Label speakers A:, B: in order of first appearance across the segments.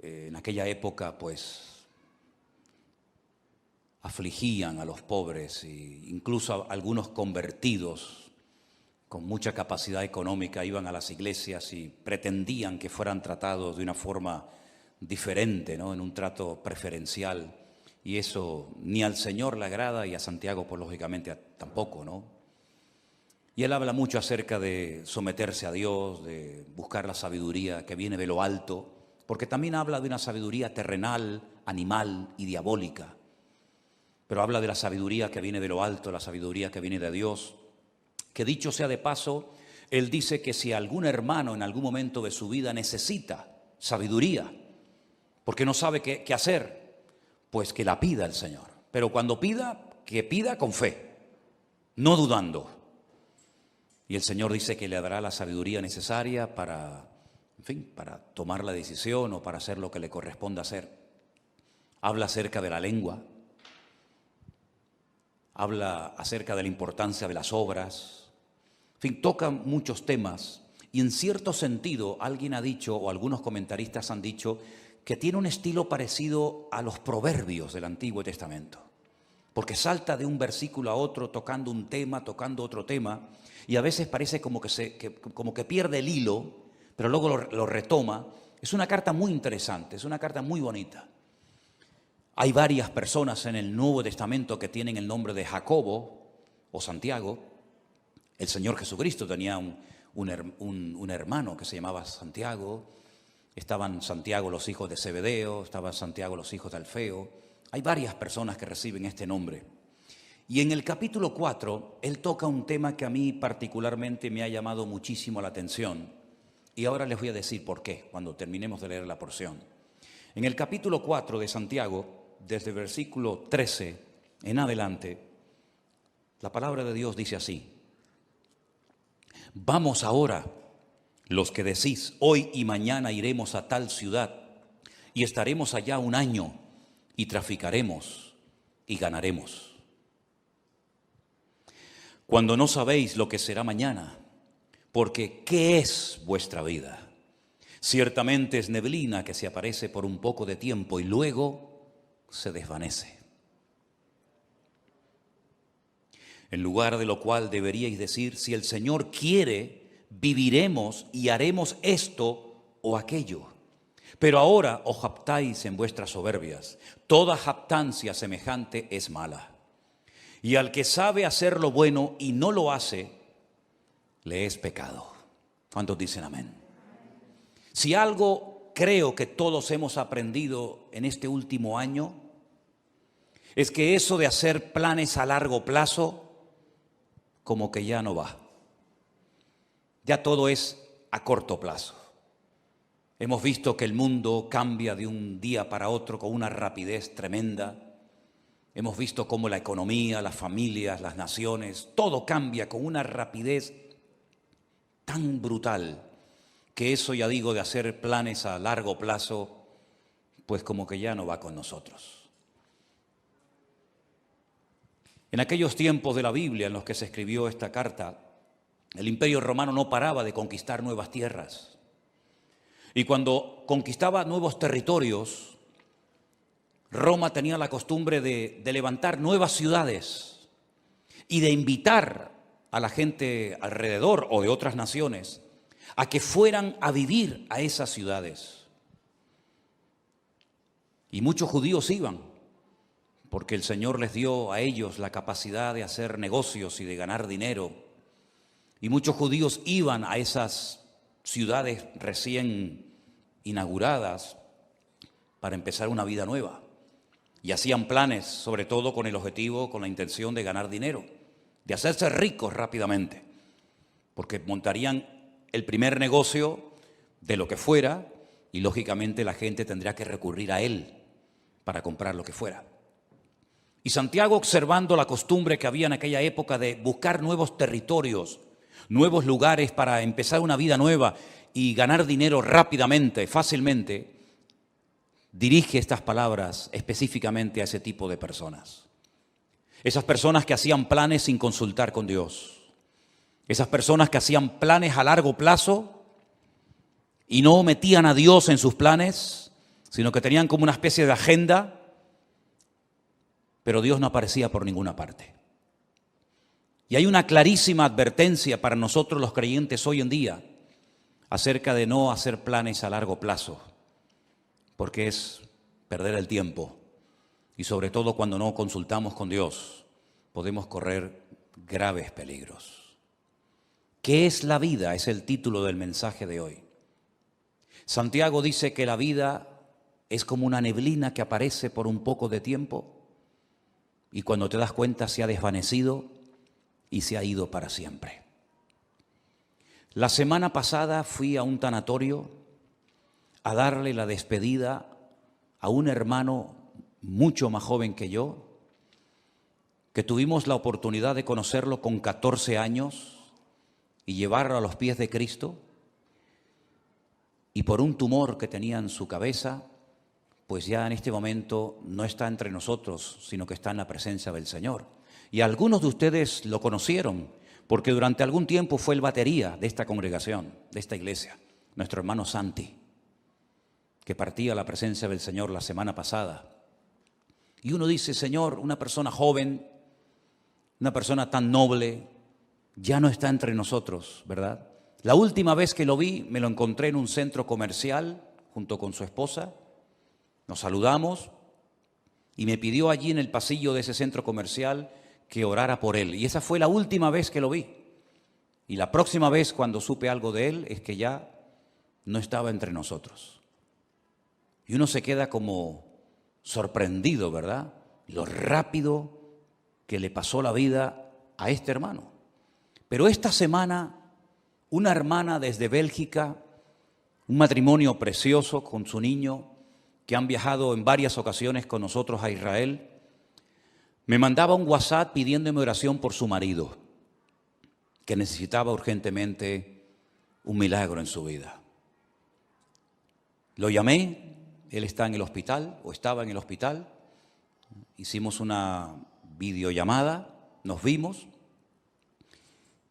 A: en aquella época pues afligían a los pobres, e incluso algunos convertidos con mucha capacidad económica iban a las iglesias y pretendían que fueran tratados de una forma diferente, ¿no? En un trato preferencial, y eso ni al Señor le agrada y a Santiago pues lógicamente tampoco, ¿no? Y él habla mucho acerca de someterse a Dios, de buscar la sabiduría que viene de lo alto, porque también habla de una sabiduría terrenal, animal y diabólica. Pero habla de la sabiduría que viene de lo alto, la sabiduría que viene de Dios. Que dicho sea de paso, él dice que si algún hermano en algún momento de su vida necesita sabiduría, porque no sabe qué hacer, pues que la pida el Señor. Pero cuando pida, que pida con fe, no dudando. Y el Señor dice que le dará la sabiduría necesaria para, en fin, para tomar la decisión o para hacer lo que le corresponda hacer. Habla acerca de la lengua. Habla acerca de la importancia de las obras, en fin, toca muchos temas y en cierto sentido alguien ha dicho, o algunos comentaristas han dicho, que tiene un estilo parecido a los proverbios del Antiguo Testamento, porque salta de un versículo a otro tocando un tema, tocando otro tema, y a veces parece como que pierde el hilo, pero luego lo retoma. Es una carta muy interesante, es una carta muy bonita. Hay varias personas en el Nuevo Testamento que tienen el nombre de Jacobo o Santiago. El Señor Jesucristo tenía un hermano que se llamaba Santiago. Estaban Santiago los hijos de Zebedeo, estaban Santiago los hijos de Alfeo. Hay varias personas que reciben este nombre. Y en el capítulo 4, él toca un tema que a mí particularmente me ha llamado muchísimo la atención. Y ahora les voy a decir por qué, cuando terminemos de leer la porción. En el capítulo 4 de Santiago, desde el versículo 13 en adelante, la palabra de Dios dice así: vamos ahora, los que decís, hoy y mañana iremos a tal ciudad, y estaremos allá un año, y traficaremos, y ganaremos. Cuando no sabéis lo que será mañana, porque ¿qué es vuestra vida? Ciertamente es neblina que se aparece por un poco de tiempo y luego se desvanece. En lugar de lo cual deberíais decir, si el Señor quiere, viviremos y haremos esto o aquello. Pero ahora os jactáis en vuestras soberbias. Toda jactancia semejante es mala. Y al que sabe hacer lo bueno y no lo hace, le es pecado. ¿Cuántos dicen amén? Si algo creo que todos hemos aprendido en este último año, es que eso de hacer planes a largo plazo, como que ya no va. Ya todo es a corto plazo. Hemos visto que el mundo cambia de un día para otro con una rapidez tremenda. Hemos visto cómo la economía, las familias, las naciones, todo cambia con una rapidez tan brutal que eso, ya digo, de hacer planes a largo plazo, pues como que ya no va con nosotros. En aquellos tiempos de la Biblia en los que se escribió esta carta, el Imperio Romano no paraba de conquistar nuevas tierras. Y cuando conquistaba nuevos territorios, Roma tenía la costumbre de levantar nuevas ciudades y de invitar a la gente alrededor o de otras naciones a que fueran a vivir a esas ciudades. Y muchos judíos iban, porque el Señor les dio a ellos la capacidad de hacer negocios y de ganar dinero. Y muchos judíos iban a esas ciudades recién inauguradas para empezar una vida nueva. Y hacían planes, sobre todo con el objetivo, con la intención de ganar dinero, de hacerse ricos rápidamente, porque montarían el primer negocio de lo que fuera y lógicamente la gente tendría que recurrir a él para comprar lo que fuera. Y Santiago, observando la costumbre que había en aquella época de buscar nuevos territorios, nuevos lugares para empezar una vida nueva y ganar dinero rápidamente, fácilmente, dirige estas palabras específicamente a ese tipo de personas. Esas personas que hacían planes sin consultar con Dios. Esas personas que hacían planes a largo plazo y no metían a Dios en sus planes, sino que tenían como una especie de agenda, pero Dios no aparecía por ninguna parte. Y hay una clarísima advertencia para nosotros los creyentes hoy en día acerca de no hacer planes a largo plazo, porque es perder el tiempo. Y sobre todo cuando no consultamos con Dios, podemos correr graves peligros. ¿Qué es la vida? Es el título del mensaje de hoy. Santiago dice que la vida es como una neblina que aparece por un poco de tiempo y cuando te das cuenta se ha desvanecido y se ha ido para siempre. La semana pasada fui a un tanatorio a darle la despedida a un hermano mucho más joven que yo, que tuvimos la oportunidad de conocerlo con 14 años y llevarlo a los pies de Cristo, y por un tumor que tenía en su cabeza, pues ya en este momento no está entre nosotros, sino que está en la presencia del Señor. Y algunos de ustedes lo conocieron, porque durante algún tiempo fue el batería de esta congregación, de esta iglesia, nuestro hermano Santi, que partía a la presencia del Señor la semana pasada. Y uno dice, Señor, una persona joven, una persona tan noble, ya no está entre nosotros, ¿verdad? La última vez que lo vi, me lo encontré en un centro comercial junto con su esposa. Nos saludamos y me pidió allí en el pasillo de ese centro comercial que orara por él. Y esa fue la última vez que lo vi. Y la próxima vez cuando supe algo de él es que ya no estaba entre nosotros. Y uno se queda como sorprendido, ¿verdad? Lo rápido que le pasó la vida a este hermano. Pero esta semana, una hermana desde Bélgica, un matrimonio precioso con su niño, que han viajado en varias ocasiones con nosotros a Israel, me mandaba un WhatsApp pidiéndome oración por su marido, que necesitaba urgentemente un milagro en su vida. Lo llamé, él está en el hospital, o estaba en el hospital, hicimos una videollamada, nos vimos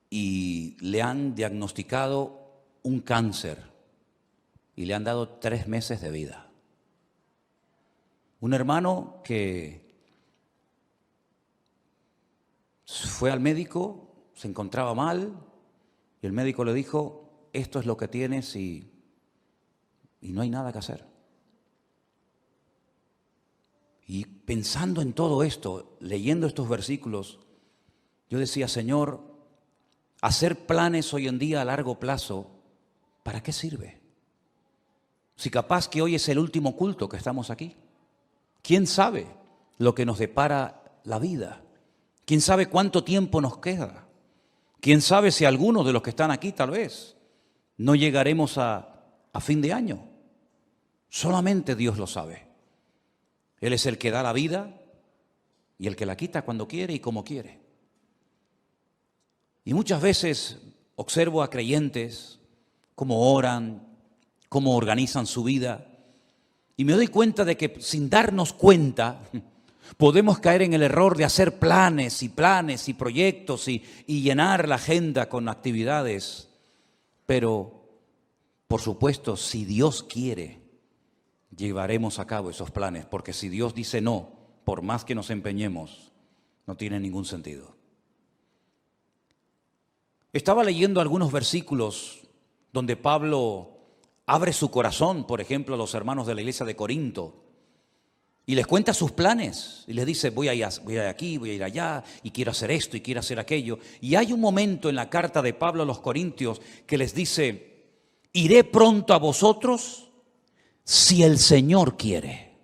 A: y le han diagnosticado un cáncer y le han dado 3 meses de vida. Un hermano que fue al médico, se encontraba mal y el médico le dijo, esto es lo que tienes y no hay nada que hacer. Y pensando en todo esto, leyendo estos versículos, yo decía, Señor, hacer planes hoy en día a largo plazo, ¿para qué sirve? Si capaz que hoy es el último culto que estamos aquí. ¿Quién sabe lo que nos depara la vida? ¿Quién sabe cuánto tiempo nos queda? ¿Quién sabe si algunos de los que están aquí tal vez no llegaremos a fin de año? Solamente Dios lo sabe. Él es el que da la vida y el que la quita cuando quiere y como quiere. Y muchas veces observo a creyentes cómo oran, cómo organizan su vida, y me doy cuenta de que sin darnos cuenta podemos caer en el error de hacer planes y proyectos y llenar la agenda con actividades. Pero, por supuesto, si Dios quiere, llevaremos a cabo esos planes, porque si Dios dice no, por más que nos empeñemos, no tiene ningún sentido. Estaba leyendo algunos versículos donde Pablo abre su corazón, por ejemplo, a los hermanos de la iglesia de Corinto y les cuenta sus planes y les dice, voy a ir aquí, voy a ir allá y quiero hacer esto y quiero hacer aquello. Y hay un momento en la carta de Pablo a los Corintios que les dice, iré pronto a vosotros si el Señor quiere.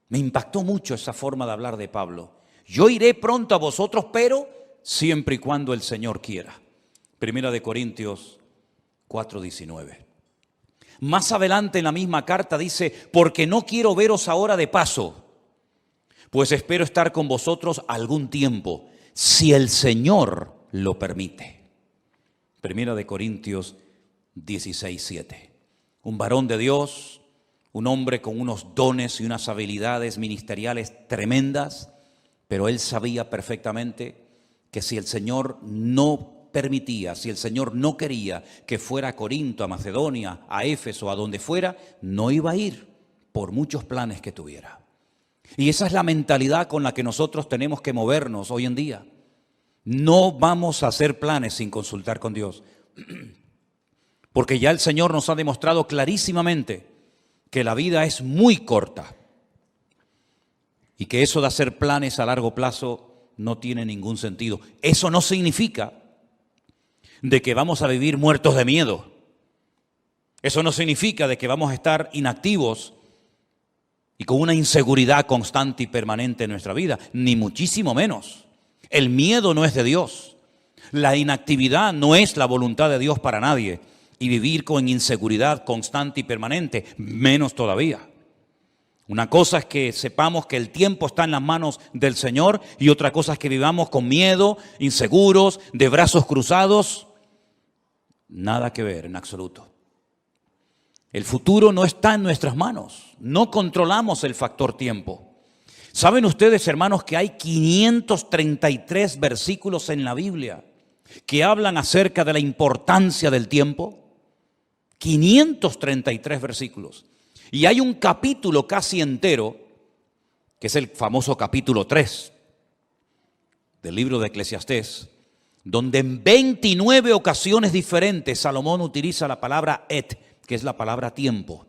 A: Me impactó mucho esa forma de hablar de Pablo. Yo iré pronto a vosotros, pero siempre y cuando el Señor quiera. Primera de Corintios 4:19. Más adelante en la misma carta dice, porque no quiero veros ahora de paso, pues espero estar con vosotros algún tiempo, si el Señor lo permite. Primera de Corintios 16:7. Un varón de Dios, un hombre con unos dones y unas habilidades ministeriales tremendas, pero él sabía perfectamente que si el Señor no permitía, si el Señor no quería que fuera a Corinto, a Macedonia, a Éfeso, a donde fuera, no iba a ir, por muchos planes que tuviera. Y esa es la mentalidad con la que nosotros tenemos que movernos hoy en día. No vamos a hacer planes sin consultar con Dios. Porque ya el Señor nos ha demostrado clarísimamente que la vida es muy corta. Y que eso de hacer planes a largo plazo no tiene ningún sentido. Eso no significa de que vamos a vivir muertos de miedo. Eso no significa de que vamos a estar inactivos y con una inseguridad constante y permanente en nuestra vida, ni muchísimo menos. El miedo no es de Dios. La inactividad no es la voluntad de Dios para nadie. Y vivir con inseguridad constante y permanente, menos todavía. Una cosa es que sepamos que el tiempo está en las manos del Señor y otra cosa es que vivamos con miedo, inseguros, de brazos cruzados. Nada que ver en absoluto. El futuro no está en nuestras manos. No controlamos el factor tiempo. ¿Saben ustedes, hermanos, que hay 533 versículos en la Biblia que hablan acerca de la importancia del tiempo? 533 versículos. Y hay un capítulo casi entero, que es el famoso capítulo 3 del libro de Eclesiastés, donde en 29 ocasiones diferentes Salomón utiliza la palabra et, que es la palabra tiempo.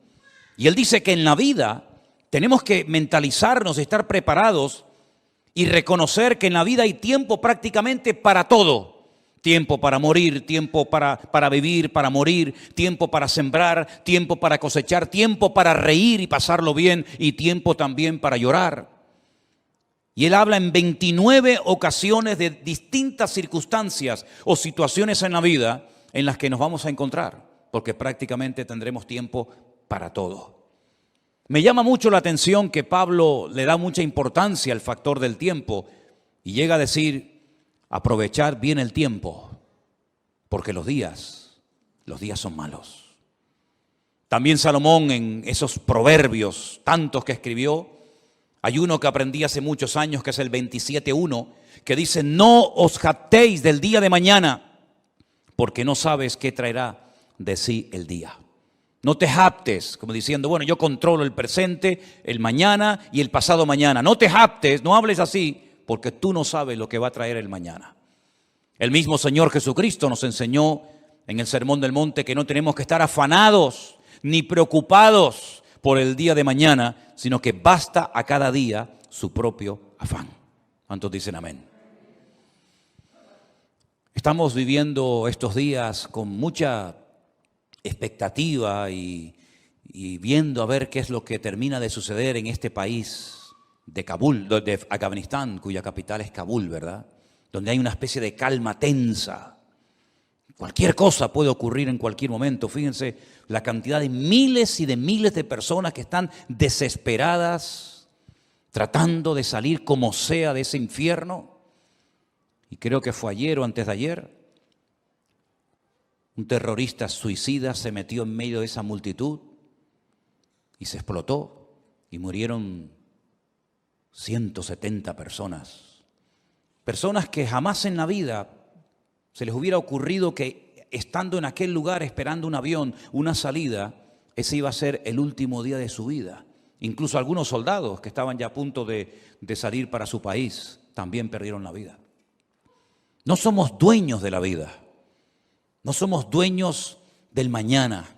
A: Y él dice que en la vida tenemos que mentalizarnos, estar preparados y reconocer que en la vida hay tiempo prácticamente para todo. Tiempo para morir, tiempo para vivir, para morir, tiempo para sembrar, tiempo para cosechar, tiempo para reír y pasarlo bien y tiempo también para llorar. Y él habla en 29 ocasiones de distintas circunstancias o situaciones en la vida en las que nos vamos a encontrar, porque prácticamente tendremos tiempo para todo. Me llama mucho la atención que Pablo le da mucha importancia al factor del tiempo y llega a decir, aprovechar bien el tiempo, porque los días son malos. También Salomón en esos proverbios tantos que escribió, hay uno que aprendí hace muchos años que es el 27:1, que dice, no os jactéis del día de mañana, porque no sabes qué traerá de sí el día. No te jactes, como diciendo, bueno, yo controlo el presente, el mañana y el pasado mañana. No te jactes, no hables así, porque tú no sabes lo que va a traer el mañana. El mismo Señor Jesucristo nos enseñó en el Sermón del Monte que no tenemos que estar afanados ni preocupados por el día de mañana, sino que basta a cada día su propio afán. ¿Cuántos dicen amén? Estamos viviendo estos días con mucha expectativa y viendo a ver qué es lo que termina de suceder en este país de Kabul, de Afganistán, cuya capital es Kabul, ¿verdad? Donde hay una especie de calma tensa. Cualquier cosa puede ocurrir en cualquier momento. Fíjense la cantidad de miles y de miles de personas que están desesperadas, tratando de salir como sea de ese infierno. Y creo que fue ayer o antes de ayer, un terrorista suicida se metió en medio de esa multitud y se explotó y murieron 170 personas. Personas que jamás en la vida se les hubiera ocurrido que estando en aquel lugar esperando un avión, una salida, ese iba a ser el último día de su vida. Incluso algunos soldados que estaban ya a punto de salir para su país también perdieron la vida. No somos dueños de la vida. No somos dueños del mañana.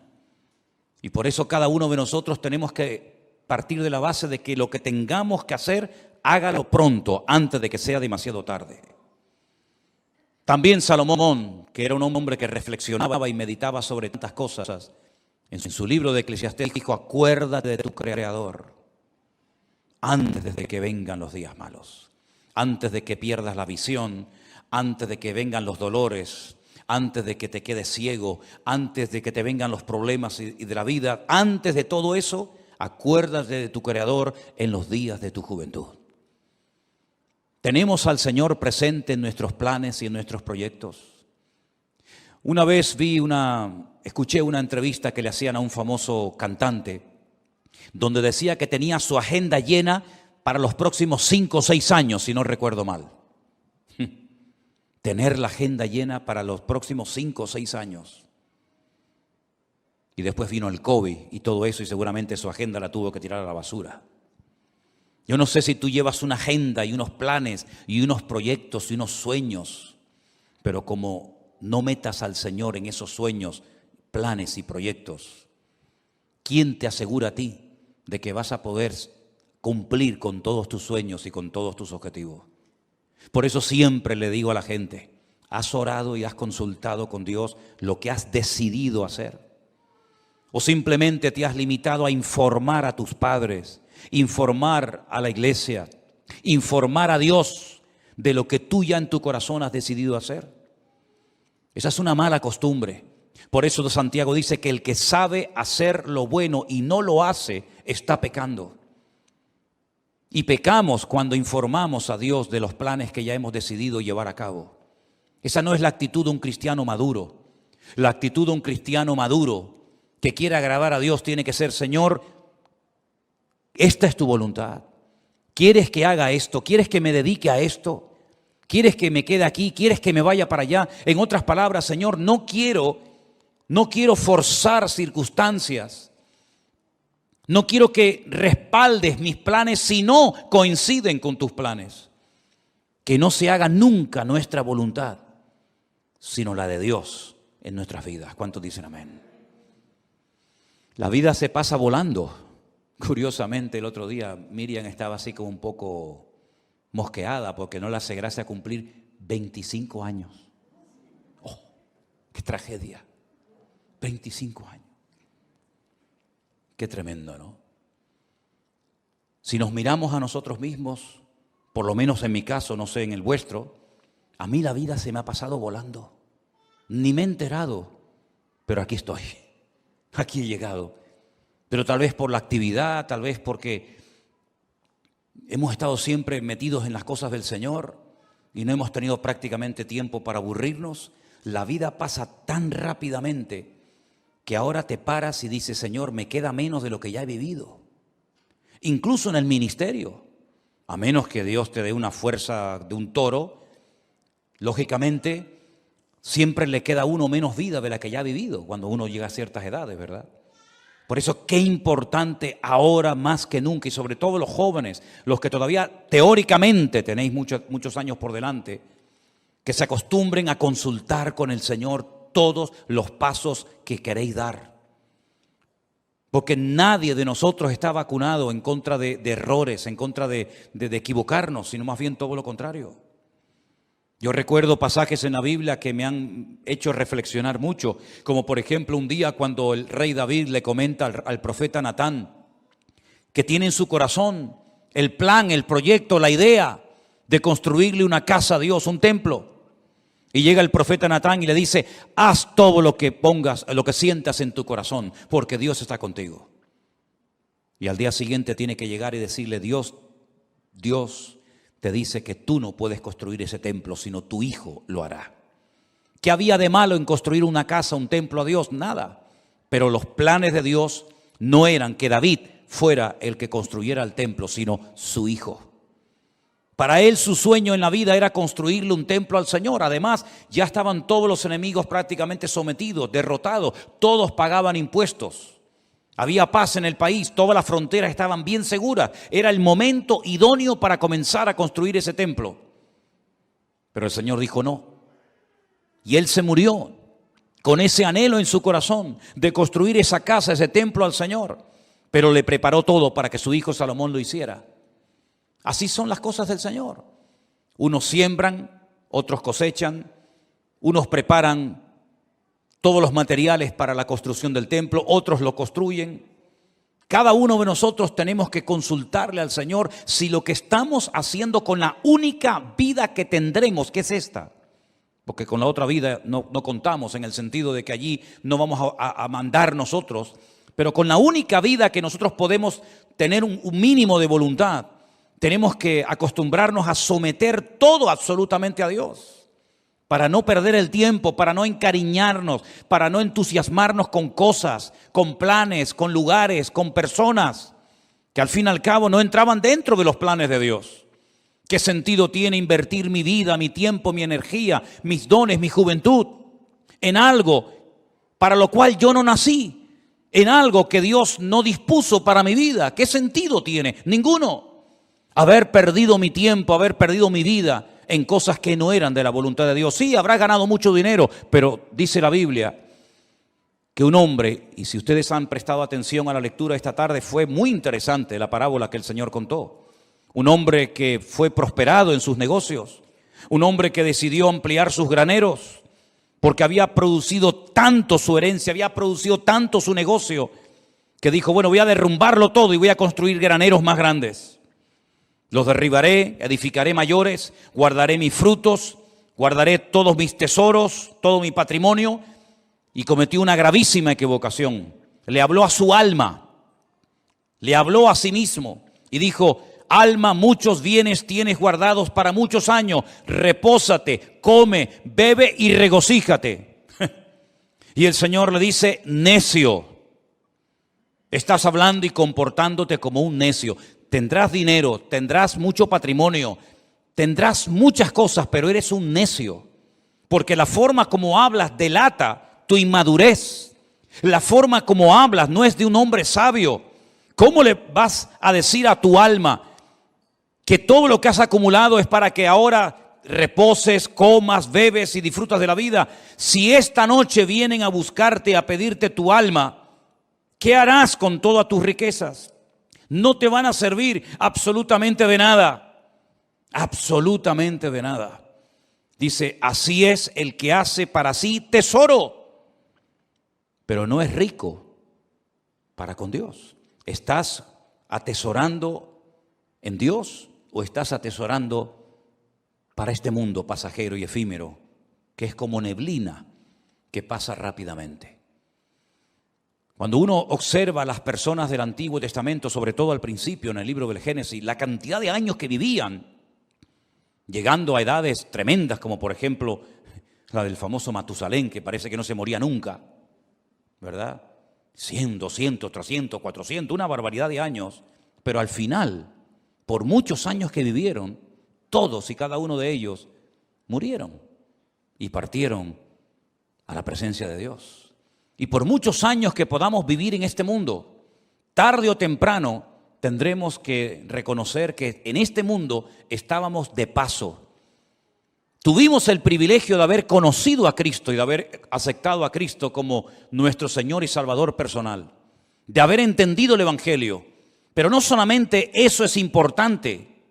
A: Y por eso cada uno de nosotros tenemos que partir de la base de que lo que tengamos que hacer, hágalo pronto, antes de que sea demasiado tarde. También Salomón, que era un hombre que reflexionaba y meditaba sobre tantas cosas, en su libro de Eclesiastés dijo, acuérdate de tu Creador antes de que vengan los días malos, antes de que pierdas la visión, antes de que vengan los dolores, antes de que te quedes ciego, antes de que te vengan los problemas y de la vida, antes de todo eso, acuérdate de tu Creador en los días de tu juventud. Tenemos al Señor presente en nuestros planes y en nuestros proyectos. Una vez escuché una entrevista que le hacían a un famoso cantante, donde decía que tenía su agenda llena para los próximos 5 o 6 años, si no recuerdo mal. Tener la agenda llena para los próximos 5 o 6 años. Y después vino el COVID y todo eso, y seguramente su agenda la tuvo que tirar a la basura. Yo no sé si tú llevas una agenda y unos planes y unos proyectos y unos sueños, pero como no metas al Señor en esos sueños, planes y proyectos, ¿quién te asegura a ti de que vas a poder cumplir con todos tus sueños y con todos tus objetivos? Por eso siempre le digo a la gente, ¿has orado y has consultado con Dios lo que has decidido hacer? ¿O simplemente te has limitado a informar a tus padres, informar a la iglesia, informar a Dios de lo que tú ya en tu corazón has decidido hacer? Esa es una mala costumbre. Por eso Santiago dice que el que sabe hacer lo bueno y no lo hace, está pecando. Y pecamos cuando informamos a Dios de los planes que ya hemos decidido llevar a cabo. Esa no es la actitud de un cristiano maduro. La actitud de un cristiano maduro que quiere agradar a Dios tiene que ser: Señor, esta es tu voluntad. ¿Quieres que haga esto? ¿Quieres que me dedique a esto? ¿Quieres que me quede aquí? ¿Quieres que me vaya para allá? En otras palabras, Señor, no quiero forzar circunstancias. No quiero que respaldes mis planes si no coinciden con tus planes. Que no se haga nunca nuestra voluntad, sino la de Dios en nuestras vidas. ¿Cuántos dicen amén? La vida se pasa volando. Curiosamente, el otro día Miriam estaba así como un poco mosqueada porque no le hace gracia cumplir 25 años. ¡Oh, qué tragedia! 25 años. Qué tremendo, ¿no? Si nos miramos a nosotros mismos, por lo menos en mi caso, no sé en el vuestro, a mí la vida se me ha pasado volando. Ni me he enterado, pero aquí estoy, aquí he llegado. Pero tal vez por la actividad, tal vez porque hemos estado siempre metidos en las cosas del Señor y no hemos tenido prácticamente tiempo para aburrirnos. La vida pasa tan rápidamente que ahora te paras y dices: Señor, me queda menos de lo que ya he vivido. Incluso en el ministerio, a menos que Dios te dé una fuerza de un toro, lógicamente siempre le queda a uno menos vida de la que ya ha vivido cuando uno llega a ciertas edades, ¿verdad? Por eso qué importante ahora más que nunca, y sobre todo los jóvenes, los que todavía teóricamente tenéis muchos años por delante, que se acostumbren a consultar con el Señor todos los pasos que queréis dar. Porque nadie de nosotros está vacunado en contra de errores, en contra de equivocarnos, sino más bien todo lo contrario. Yo recuerdo pasajes en la Biblia que me han hecho reflexionar mucho, como por ejemplo un día cuando el rey David le comenta al profeta Natán que tiene en su corazón el plan, el proyecto, la idea de construirle una casa a Dios, un templo. Y llega el profeta Natán y le dice: haz todo lo que pongas, lo que sientas en tu corazón, porque Dios está contigo. Y al día siguiente tiene que llegar y decirle: Dios te dice que tú no puedes construir ese templo, sino tu hijo lo hará. ¿Qué había de malo en construir una casa, un templo a Dios? Nada. Pero los planes de Dios no eran que David fuera el que construyera el templo, sino su hijo. Para él su sueño en la vida era construirle un templo al Señor. Además, ya estaban todos los enemigos prácticamente sometidos, derrotados. Todos pagaban impuestos. Había paz en el país, todas las fronteras estaban bien seguras. Era el momento idóneo para comenzar a construir ese templo. Pero el Señor dijo no. Y él se murió con ese anhelo en su corazón de construir esa casa, ese templo al Señor. Pero le preparó todo para que su hijo Salomón lo hiciera. Así son las cosas del Señor. Unos siembran, otros cosechan, unos preparan todos los materiales para la construcción del templo, otros lo construyen. Cada uno de nosotros tenemos que consultarle al Señor si lo que estamos haciendo con la única vida que tendremos, que es esta, porque con la otra vida no contamos en el sentido de que allí no vamos a mandar nosotros, pero con la única vida que nosotros podemos tener un mínimo de voluntad, tenemos que acostumbrarnos a someter todo absolutamente a Dios, para no perder el tiempo, para no encariñarnos, para no entusiasmarnos con cosas, con planes, con lugares, con personas que al fin y al cabo no entraban dentro de los planes de Dios. ¿Qué sentido tiene invertir mi vida, mi tiempo, mi energía, mis dones, mi juventud en algo para lo cual yo no nací? en algo que Dios no dispuso para mi vida? ¿Qué sentido tiene? Ninguno. Haber perdido mi tiempo, haber perdido mi vida en cosas que no eran de la voluntad de Dios. Sí, habrás ganado mucho dinero, pero dice la Biblia que un hombre, y si ustedes han prestado atención a la lectura esta tarde, fue muy interesante la parábola que el Señor contó. Un hombre que fue prosperado en sus negocios, un hombre que decidió ampliar sus graneros, porque había producido tanto su herencia, había producido tanto su negocio, que dijo, bueno, voy a derrumbarlo todo y voy a construir graneros más grandes. Los derribaré, edificaré mayores, guardaré mis frutos, guardaré todos mis tesoros, todo mi patrimonio. Y cometió una gravísima equivocación. Le habló a su alma, le habló a sí mismo y dijo, alma, muchos bienes tienes guardados para muchos años, repósate, come, bebe y regocíjate. Y el Señor le dice, necio, estás hablando y comportándote como un necio. Tendrás dinero, tendrás mucho patrimonio, tendrás muchas cosas, pero eres un necio. Porque la forma como hablas delata tu inmadurez. La forma como hablas no es de un hombre sabio. ¿Cómo le vas a decir a tu alma que todo lo que has acumulado es para que ahora reposes, comas, bebes y disfrutas de la vida? Si esta noche vienen a buscarte, a pedirte tu alma, ¿qué harás con todas tus riquezas? No te van a servir absolutamente de nada. Absolutamente de nada. Dice, así es el que hace para sí tesoro, pero no es rico para con Dios. ¿Estás atesorando en Dios o estás atesorando para este mundo pasajero y efímero, que es como neblina que pasa rápidamente? Cuando uno observa a las personas del Antiguo Testamento, sobre todo al principio en el libro del Génesis, la cantidad de años que vivían, llegando a edades tremendas, como por ejemplo la del famoso Matusalén, que parece que no se moría nunca, ¿verdad? 100, 200, 300, 400, una barbaridad de años. Pero al final, por muchos años que vivieron, todos y cada uno de ellos murieron y partieron a la presencia de Dios. Y por muchos años que podamos vivir en este mundo, tarde o temprano tendremos que reconocer que en este mundo estábamos de paso. Tuvimos el privilegio de haber conocido a Cristo y de haber aceptado a Cristo como nuestro Señor y Salvador personal, de haber entendido el Evangelio. Pero no solamente eso es importante,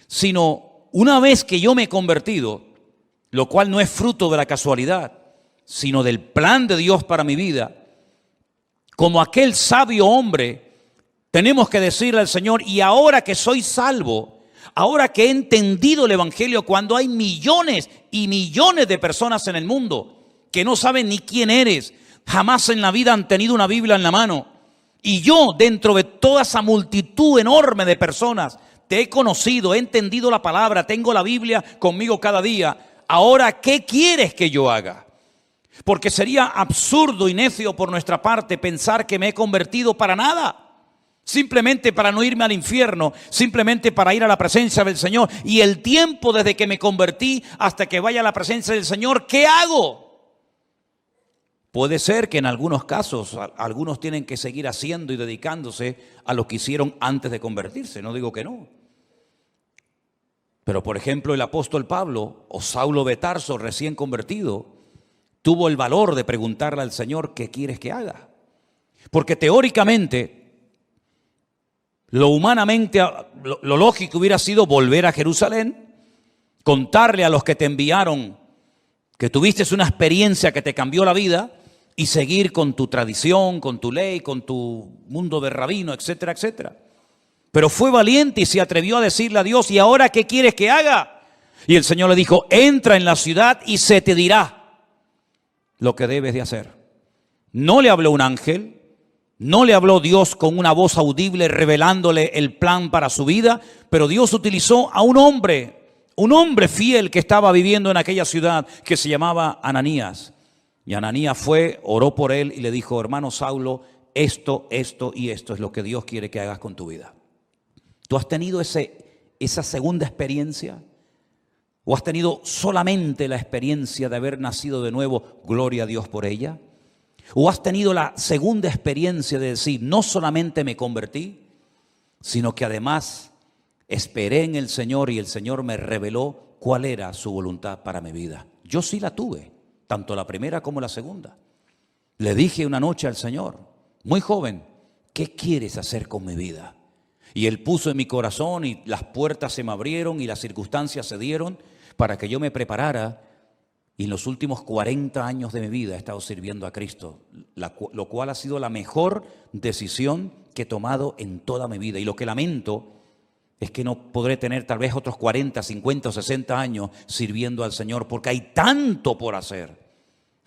A: sino una vez que yo me he convertido, lo cual no es fruto de la casualidad, sino del plan de Dios para mi vida, como aquel sabio hombre, tenemos que decirle al Señor, y ahora que soy salvo, ahora que he entendido el Evangelio, cuando hay millones y millones de personas en el mundo que no saben ni quién eres, jamás en la vida han tenido una Biblia en la mano, y yo dentro de toda esa multitud enorme de personas te he conocido, he entendido la palabra, tengo la Biblia conmigo cada día, ahora ¿qué quieres que yo haga? Porque sería absurdo y necio por nuestra parte pensar que me he convertido para nada. Simplemente para no irme al infierno, simplemente para ir a la presencia del Señor. Y el tiempo desde que me convertí hasta que vaya a la presencia del Señor, ¿qué hago? Puede ser que en algunos casos algunos tienen que seguir haciendo y dedicándose a lo que hicieron antes de convertirse, no digo que no. Pero por ejemplo el apóstol Pablo o Saulo de Tarso recién convertido tuvo el valor de preguntarle al Señor, ¿qué quieres que haga? Porque teóricamente lo humanamente, lo lógico hubiera sido volver a Jerusalén, contarle a los que te enviaron que tuviste una experiencia que te cambió la vida y seguir con tu tradición, con tu ley, con tu mundo de rabino, etcétera, etcétera. Pero fue valiente y se atrevió a decirle a Dios, ¿y ahora qué quieres que haga? Y el Señor le dijo, entra en la ciudad y se te dirá lo que debes de hacer. No le habló un ángel. No le habló Dios con una voz audible revelándole el plan para su vida, pero Dios utilizó a un hombre fiel que estaba viviendo en aquella ciudad que se llamaba Ananías. Y Ananías fue, oró por él y le dijo, hermano Saulo, esto y esto es lo que Dios quiere que hagas con tu vida. ¿Tú has tenido esa segunda experiencia? ¿O has tenido solamente la experiencia de haber nacido de nuevo? Gloria a Dios por ella. ¿O has tenido la segunda experiencia de decir, no solamente me convertí, sino que además esperé en el Señor y el Señor me reveló cuál era su voluntad para mi vida? Yo sí la tuve, tanto la primera como la segunda. Le dije una noche al Señor, muy joven, ¿qué quieres hacer con mi vida? Y Él puso en mi corazón y las puertas se me abrieron y las circunstancias se dieron para que yo me preparara. Y en los últimos 40 años de mi vida he estado sirviendo a Cristo, lo cual ha sido la mejor decisión que he tomado en toda mi vida. Y lo que lamento es que no podré tener tal vez otros 40, 50 o 60 años sirviendo al Señor, porque hay tanto por hacer.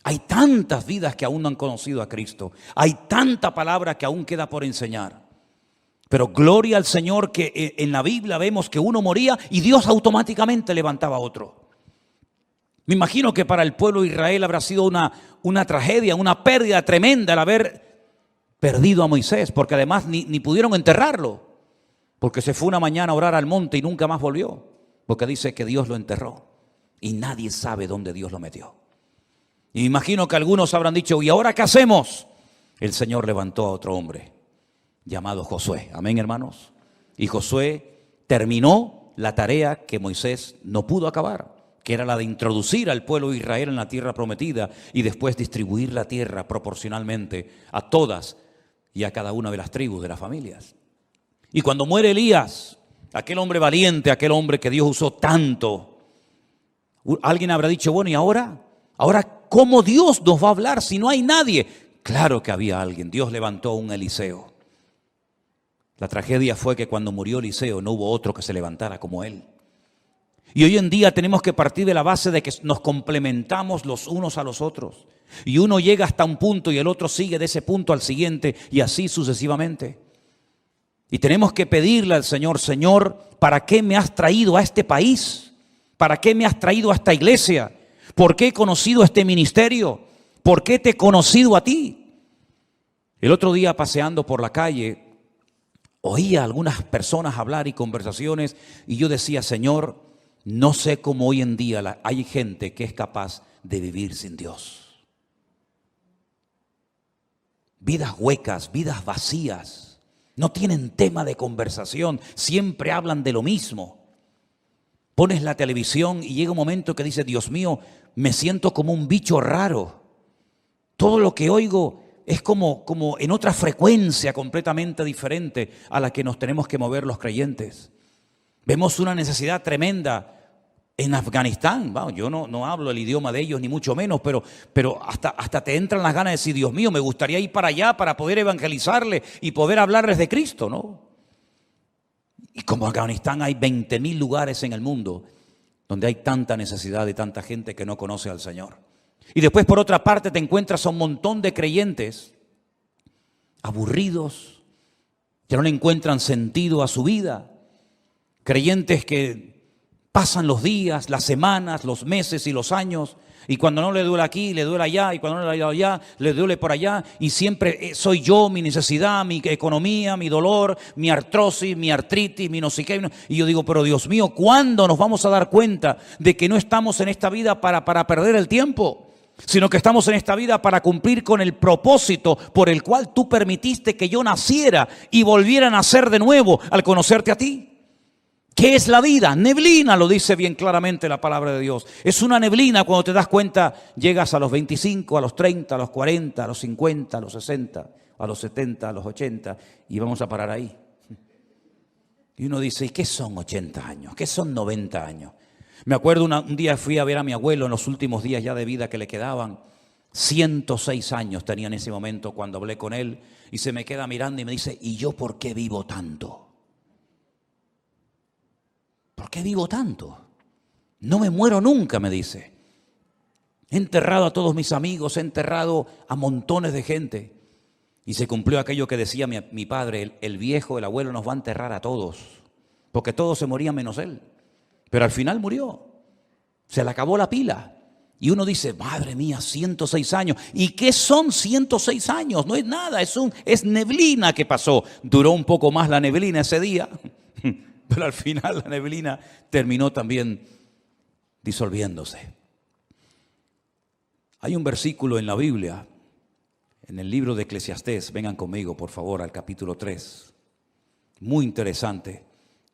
A: Hay tantas vidas que aún no han conocido a Cristo. Hay tanta palabra que aún queda por enseñar. Pero gloria al Señor que en la Biblia vemos que uno moría y Dios automáticamente levantaba a otro. Me imagino que para el pueblo de Israel habrá sido una tragedia, una pérdida tremenda el haber perdido a Moisés, porque además ni pudieron enterrarlo, porque se fue una mañana a orar al monte y nunca más volvió, porque dice que Dios lo enterró y nadie sabe dónde Dios lo metió. Y me imagino que algunos habrán dicho, ¿y ahora qué hacemos? El Señor levantó a otro hombre llamado Josué. Amén, hermanos. Y Josué terminó la tarea que Moisés no pudo acabar, que era la de introducir al pueblo de Israel en la tierra prometida y después distribuir la tierra proporcionalmente a todas y a cada una de las tribus de las familias. Y cuando muere Elías, aquel hombre valiente, aquel hombre que Dios usó tanto, alguien habrá dicho, bueno, ¿y ahora? ¿Ahora cómo Dios nos va a hablar si no hay nadie? Claro que había alguien. Dios levantó a un Eliseo. La tragedia fue que cuando murió Eliseo no hubo otro que se levantara como él. Y hoy en día tenemos que partir de la base de que nos complementamos los unos a los otros. Y uno llega hasta un punto y el otro sigue de ese punto al siguiente y así sucesivamente. Y tenemos que pedirle al Señor, Señor, ¿para qué me has traído a este país? ¿Para qué me has traído a esta iglesia? ¿Por qué he conocido este ministerio? ¿Por qué te he conocido a ti? El otro día paseando por la calle, oía a algunas personas hablar y conversaciones y yo decía, Señor, no sé cómo hoy en día hay gente que es capaz de vivir sin Dios. Vidas huecas, vidas vacías, no tienen tema de conversación, siempre hablan de lo mismo. Pones la televisión y llega un momento que dices, Dios mío, me siento como un bicho raro. Todo lo que oigo es como en otra frecuencia completamente diferente a la que nos tenemos que mover los creyentes. Vemos una necesidad tremenda en Afganistán. Bueno, yo no hablo el idioma de ellos ni mucho menos, pero hasta te entran las ganas de decir, Dios mío, me gustaría ir para allá para poder evangelizarles y poder hablarles de Cristo, ¿no? Y como en Afganistán hay 20.000 lugares en el mundo donde hay tanta necesidad de tanta gente que no conoce al Señor. Y después por otra parte te encuentras a un montón de creyentes aburridos, que no le encuentran sentido a su vida. Creyentes que pasan los días, las semanas, los meses y los años, y cuando no le duele aquí, le duele allá, y cuando no le duele allá, le duele por allá, y siempre soy yo, mi necesidad, mi economía, mi dolor, mi artrosis, mi artritis, mi no sé qué. Y yo digo, pero Dios mío, ¿cuándo nos vamos a dar cuenta de que no estamos en esta vida para perder el tiempo? Sino que estamos en esta vida para cumplir con el propósito por el cual tú permitiste que yo naciera y volviera a nacer de nuevo al conocerte a ti. ¿Qué es la vida? Neblina, lo dice bien claramente la palabra de Dios. Es una neblina. Cuando te das cuenta, llegas a los 25, a los 30, a los 40, a los 50, a los 60, a los 70, a los 80 y vamos a parar ahí. Y uno dice, ¿y qué son 80 años? ¿Qué son 90 años? Me acuerdo un día fui a ver a mi abuelo en los últimos días ya de vida que le quedaban. 106 años tenía en ese momento cuando hablé con él y se me queda mirando y me dice, ¿y yo por qué vivo tanto? ¿Por qué vivo tanto? No me muero nunca, me dice. He enterrado a todos mis amigos, he enterrado a montones de gente. Y se cumplió aquello que decía mi padre, el viejo, el abuelo nos va a enterrar a todos, porque todos se morían menos él. Pero al final murió, se le acabó la pila. Y uno dice, madre mía, 106 años. ¿Y qué son 106 años? No es nada, es neblina que pasó. Duró un poco más la neblina ese día, pero al final la neblina terminó también disolviéndose. Hay un versículo en la Biblia en el libro de Eclesiastés. Vengan conmigo, por favor, al capítulo 3. Muy interesante,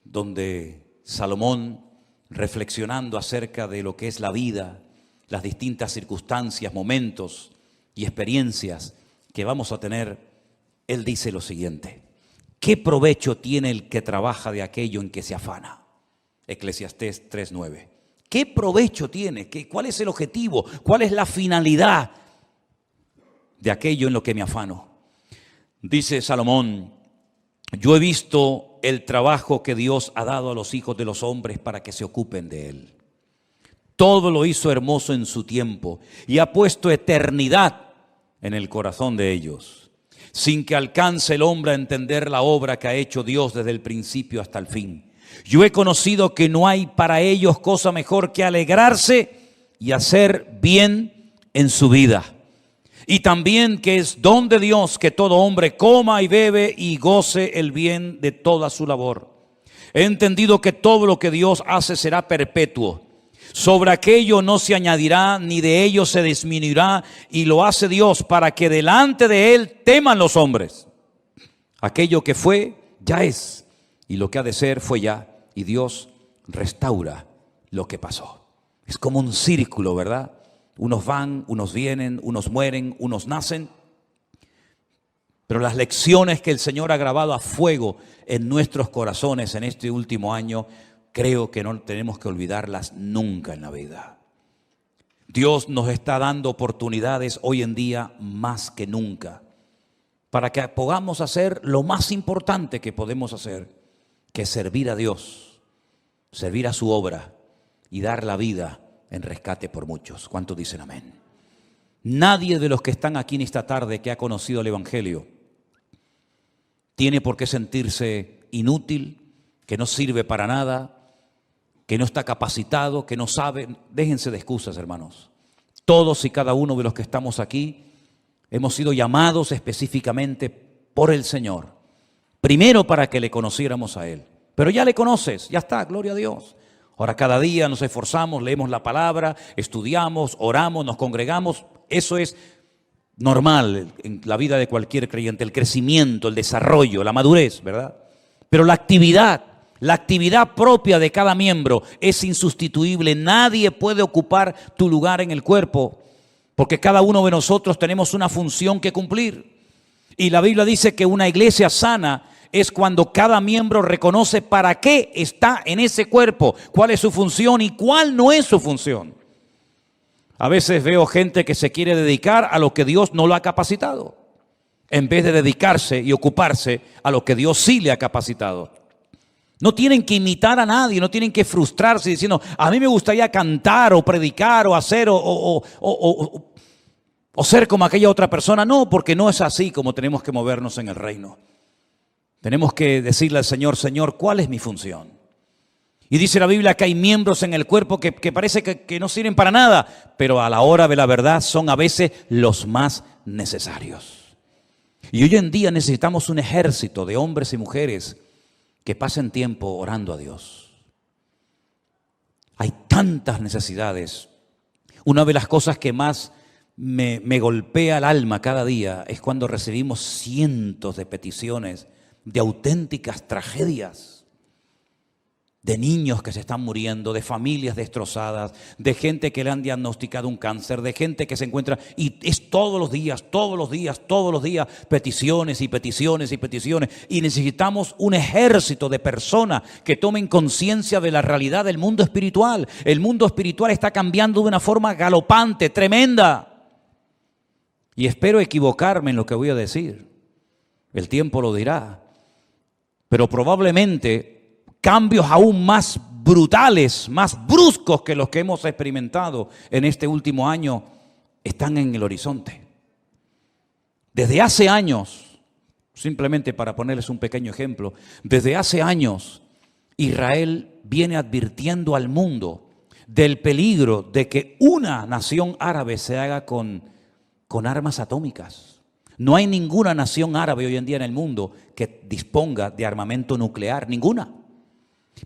A: donde Salomón, reflexionando acerca de lo que es la vida, las distintas circunstancias, momentos y experiencias que vamos a tener, él dice lo siguiente: ¿qué provecho tiene el que trabaja de aquello en que se afana? Eclesiastés 3:9. ¿Qué provecho tiene? ¿Cuál es el objetivo? ¿Cuál es la finalidad de aquello en lo que me afano? Dice Salomón: yo he visto el trabajo que Dios ha dado a los hijos de los hombres para que se ocupen de él. Todo lo hizo hermoso en su tiempo y ha puesto eternidad en el corazón de ellos, sin que alcance el hombre a entender la obra que ha hecho Dios desde el principio hasta el fin. Yo he conocido que no hay para ellos cosa mejor que alegrarse y hacer bien en su vida. Y también que es don de Dios que todo hombre coma y bebe y goce el bien de toda su labor. He entendido que todo lo que Dios hace será perpetuo. Sobre aquello no se añadirá, ni de ello se disminuirá, y lo hace Dios para que delante de Él teman los hombres. Aquello que fue, ya es, y lo que ha de ser, fue ya, y Dios restaura lo que pasó. Es como un círculo, ¿verdad? Unos van, unos vienen, unos mueren, unos nacen. Pero las lecciones que el Señor ha grabado a fuego en nuestros corazones en este último año, creo que no tenemos que olvidarlas nunca en la vida. Dios nos está dando oportunidades hoy en día más que nunca para que podamos hacer lo más importante que podemos hacer, que es servir a Dios, servir a su obra y dar la vida en rescate por muchos. ¿Cuántos dicen amén? Nadie de los que están aquí en esta tarde que ha conocido el Evangelio tiene por qué sentirse inútil, que no sirve para nada, que no está capacitado, que no sabe. Déjense de excusas, hermanos. Todos y cada uno de los que estamos aquí hemos sido llamados específicamente por el Señor. Primero para que le conociéramos a Él. Pero ya le conoces, ya está, gloria a Dios. Ahora cada día nos esforzamos, leemos la palabra, estudiamos, oramos, nos congregamos. Eso es normal en la vida de cualquier creyente, el crecimiento, el desarrollo, la madurez, ¿verdad? Pero la actividad propia de cada miembro es insustituible. Nadie puede ocupar tu lugar en el cuerpo, porque cada uno de nosotros tenemos una función que cumplir. Y la Biblia dice que una iglesia sana es cuando cada miembro reconoce para qué está en ese cuerpo, cuál es su función y cuál no es su función. A veces veo gente que se quiere dedicar a lo que Dios no lo ha capacitado, en vez de dedicarse y ocuparse a lo que Dios sí le ha capacitado. No tienen que imitar a nadie, no tienen que frustrarse diciendo: a mí me gustaría cantar o predicar o hacer o ser como aquella otra persona. No, porque no es así como tenemos que movernos en el reino. Tenemos que decirle al Señor: Señor, ¿cuál es mi función? Y dice la Biblia que hay miembros en el cuerpo que parece que no sirven para nada, pero a la hora de la verdad son a veces los más necesarios. Y hoy en día necesitamos un ejército de hombres y mujeres que pasen tiempo orando a Dios. Hay tantas necesidades. Una de las cosas que más me golpea el alma cada día es cuando recibimos cientos de peticiones de auténticas tragedias, de niños que se están muriendo, de familias destrozadas, de gente que le han diagnosticado un cáncer, de gente que se encuentra, y es todos los días, peticiones y peticiones y peticiones. Y necesitamos un ejército de personas que tomen conciencia de la realidad del mundo espiritual. El mundo espiritual está cambiando de una forma galopante, tremenda. Y espero equivocarme en lo que voy a decir. El tiempo lo dirá. Pero probablemente cambios aún más brutales, más bruscos que los que hemos experimentado en este último año están en el horizonte. Desde hace años, simplemente para ponerles un pequeño ejemplo, desde hace años Israel viene advirtiendo al mundo del peligro de que una nación árabe se haga con armas atómicas. No hay ninguna nación árabe hoy en día en el mundo que disponga de armamento nuclear, ninguna.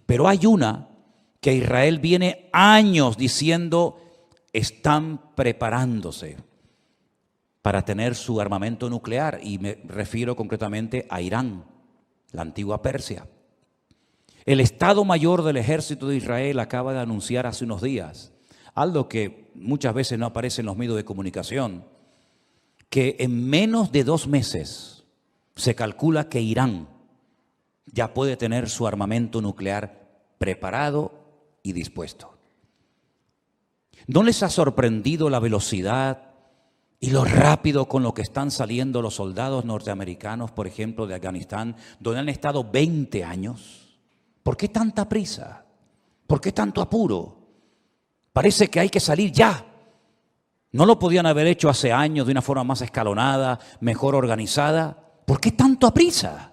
A: Pero hay una que Israel viene años diciendo: están preparándose para tener su armamento nuclear, y me refiero concretamente a Irán, la antigua Persia. El Estado Mayor del Ejército de Israel acaba de anunciar hace unos días algo que muchas veces no aparece en los medios de comunicación, que en menos de 2 meses se calcula que Irán ya puede tener su armamento nuclear preparado y dispuesto. ¿No les ha sorprendido la velocidad y lo rápido con lo que están saliendo los soldados norteamericanos, por ejemplo, de Afganistán, donde han estado 20 años? ¿Por qué tanta prisa? ¿Por qué tanto apuro? Parece que hay que salir ya. ¿No lo podían haber hecho hace años de una forma más escalonada, mejor organizada? ¿Por qué tanto a prisa?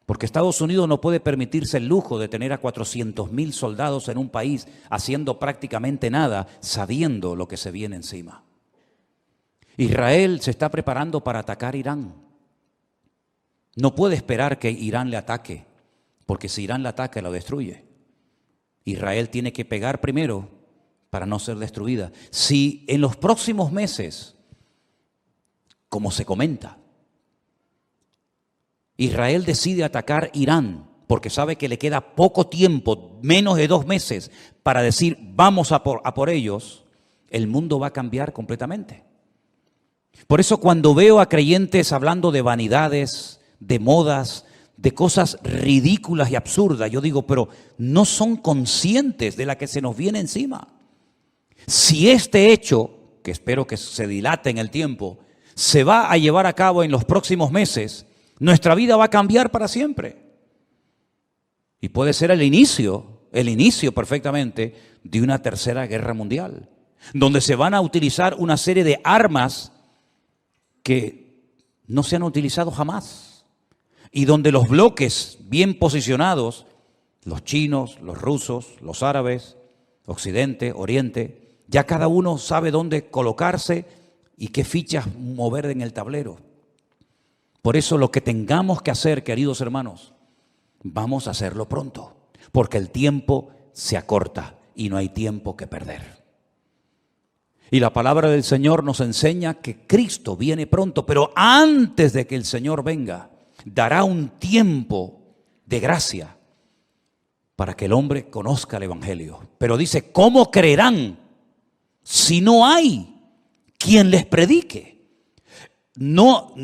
A: Porque Estados Unidos no puede permitirse el lujo de tener a 400.000 soldados en un país haciendo prácticamente nada, sabiendo lo que se viene encima. Israel se está preparando para atacar Irán. No puede esperar que Irán le ataque, porque si Irán le ataca, lo destruye. Israel tiene que pegar primero para no ser destruida. Si en los próximos meses, como se comenta, Israel decide atacar Irán, porque sabe que le queda poco tiempo, menos de 2 meses, para decir vamos a por ellos, el mundo va a cambiar completamente. Por eso cuando veo a creyentes hablando de vanidades, de modas, de cosas ridículas y absurdas, yo digo, pero no son conscientes de la que se nos viene encima. Si este hecho, que espero que se dilate en el tiempo, se va a llevar a cabo en los próximos meses, nuestra vida va a cambiar para siempre. Y puede ser el inicio perfectamente de una tercera guerra mundial, donde se van a utilizar una serie de armas que no se han utilizado jamás, y donde los bloques bien posicionados, los chinos, los rusos, los árabes, Occidente, Oriente, ya cada uno sabe dónde colocarse y qué fichas mover en el tablero. Por eso lo que tengamos que hacer, queridos hermanos, vamos a hacerlo pronto, porque el tiempo se acorta y no hay tiempo que perder. Y la palabra del Señor nos enseña que Cristo viene pronto, pero antes de que el Señor venga, dará un tiempo de gracia para que el hombre conozca el Evangelio. Pero dice, ¿cómo creerán si no hay quien les predique? No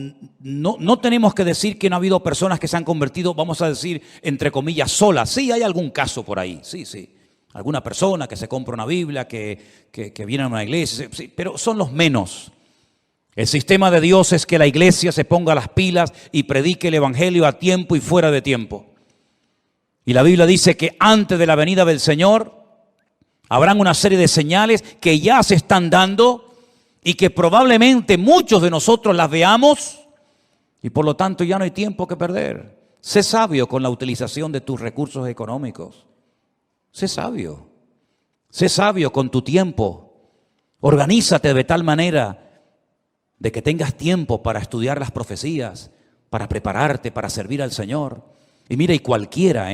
A: tenemos que decir que no ha habido personas que se han convertido, vamos a decir, entre comillas, solas. Sí, hay algún caso por ahí, sí. Alguna persona que se compra una Biblia, que viene a una iglesia, sí, pero son los menos. El sistema de Dios es que la iglesia se ponga las pilas y predique el Evangelio a tiempo y fuera de tiempo. Y la Biblia dice que antes de la venida del Señor habrán una serie de señales que ya se están dando y que probablemente muchos de nosotros las veamos, y por lo tanto ya no hay tiempo que perder. Sé sabio con la utilización de tus recursos económicos. Sé sabio con tu tiempo. Organízate de tal manera de que tengas tiempo para estudiar las profecías, para prepararte, para servir al Señor. Y mira, y cualquiera,